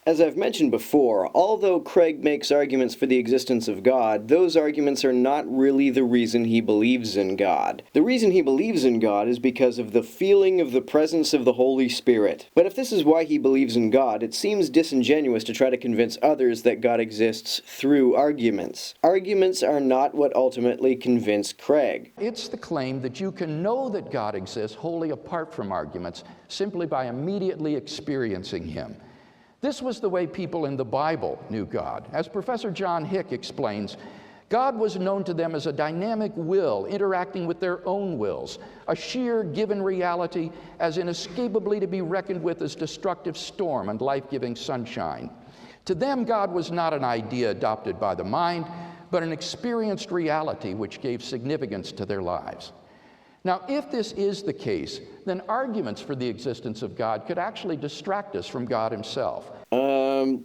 As I've mentioned before, although Craig makes arguments for the existence of God, those arguments are not really the reason he believes in God. The reason he believes in God is because of the feeling of the presence of the Holy Spirit. But if this is why he believes in God, it seems disingenuous to try to convince others that God exists through arguments. Arguments are not what ultimately convince Craig. It's the claim that you can know that God exists wholly apart from arguments, simply by immediately experiencing him. This was the way people in the Bible knew God. As Professor John Hick explains, God was known to them as a dynamic will interacting with their own wills, a sheer given reality as inescapably to be reckoned with as destructive storm and life-giving sunshine. To them, God was not an idea adopted by the mind, but an experienced reality which gave significance to their lives. Now, if this is the case, then arguments for the existence of God could actually distract us from God himself.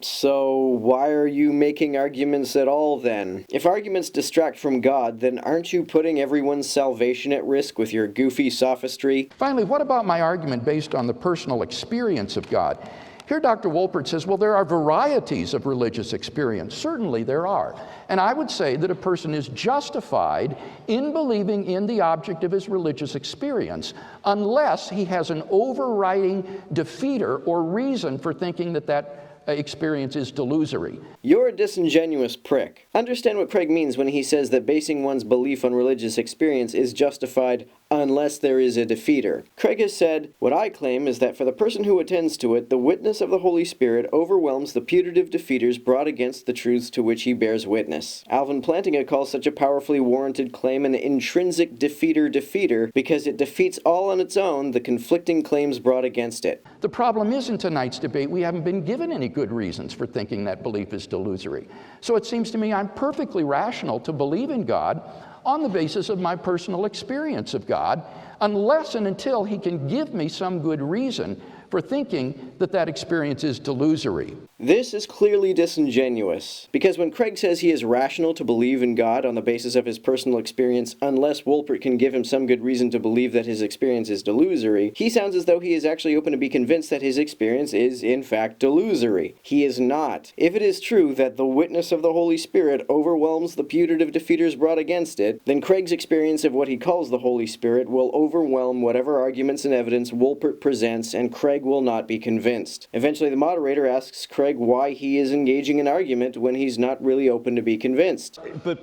So why are you making arguments at all then? If arguments distract from God, then aren't you putting everyone's salvation at risk with your goofy sophistry? Finally, what about my argument based on the personal experience of God? Here Dr. Wolpert says, well, there are varieties of religious experience. Certainly there are. And I would say that a person is justified in believing in the object of his religious experience unless he has an overriding defeater or reason for thinking that that experience is delusory. You're a disingenuous prick. Understand what Craig means when he says that basing one's belief on religious experience is justified unless there is a defeater. Craig has said, what I claim is that for the person who attends to it, the witness of the Holy Spirit overwhelms the putative defeaters brought against the truths to which he bears witness. Alvin Plantinga calls such a powerfully warranted claim an intrinsic defeater because it defeats all on its own the conflicting claims brought against it. The problem is in tonight's debate, we haven't been given any good reasons for thinking that belief is delusory. So it seems to me I'm perfectly rational to believe in God on the basis of my personal experience of God, unless and until he can give me some good reason for thinking that that experience is delusory. This is clearly disingenuous, because when Craig says he is rational to believe in God on the basis of his personal experience, unless Wolpert can give him some good reason to believe that his experience is delusory, he sounds as though he is actually open to be convinced that his experience is, in fact, delusory. He is not. If it is true that the witness of the Holy Spirit overwhelms the putative defeaters brought against it, then Craig's experience of what he calls the Holy Spirit will overwhelm whatever arguments and evidence Wolpert presents, and Craig will not be convinced. Eventually, the moderator asks Craig why he is engaging in argument when he's not really open to be convinced. But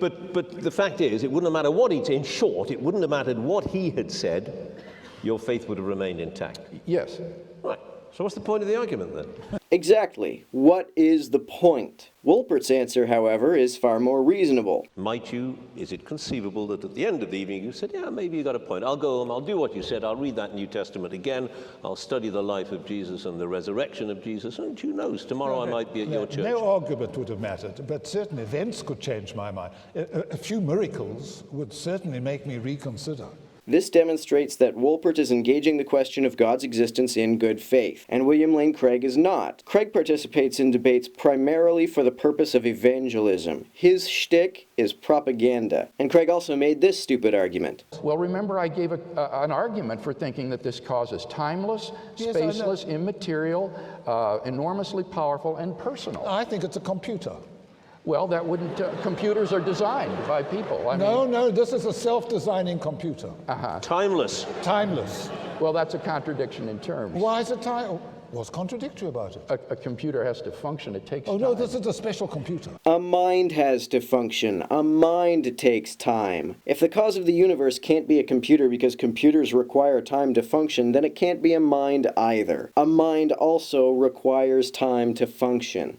the fact is, it wouldn't have mattered what in short, it wouldn't have mattered what he had said, your faith would have remained intact. Yes. Right. So what's the point of the argument then? Exactly. What is the point? Wolpert's answer, however, is far more reasonable. Is it conceivable that at the end of the evening you said, yeah, maybe you got a point. I'll go home, I'll do what you said, I'll read that New Testament again, I'll study the life of Jesus and the resurrection of Jesus, and who knows, tomorrow I might be at your church. No argument would have mattered, but certain events could change my mind. A few miracles would certainly make me reconsider. This demonstrates that Wolpert is engaging the question of God's existence in good faith, and William Lane Craig is not. Craig participates in debates primarily for the purpose of evangelism. His shtick is propaganda. And Craig also made this stupid argument. Well, remember I gave an argument for thinking that this cause is timeless, spaceless, immaterial, enormously powerful, and personal. I think it's a computer. Well, that wouldn't, computers are designed by people. No, this is a self-designing computer. Timeless. Timeless. Well, that's a contradiction in terms. Why is it timeless? What's contradictory about it? A computer has to function, it takes time. Oh no, this is a special computer. A mind has to function. A mind takes time. If the cause of the universe can't be a computer because computers require time to function, then it can't be a mind either. A mind also requires time to function.